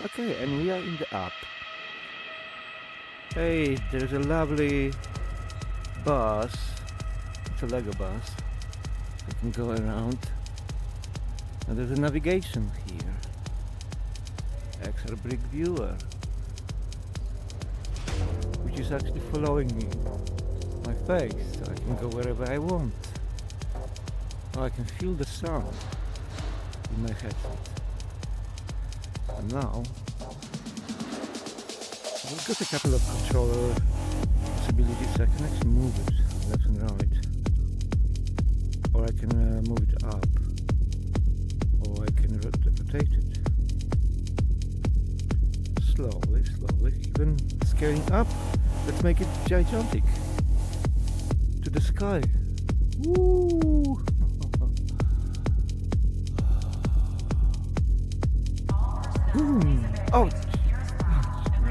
Okay, and we are in the app. Hey, there's a lovely bus. It's a Lego bus. I can go around. And there's a navigation here. xrBrickViewer, which is actually following me, my face, so I can go wherever I want. Oh, I can feel the sound in my headset. And now I've got a couple of controller possibilities. I can actually move it left and right, or I can move it up, or I can rotate it slowly, even scaling up. Let's make it gigantic to the sky. Woo! Boom! Oh!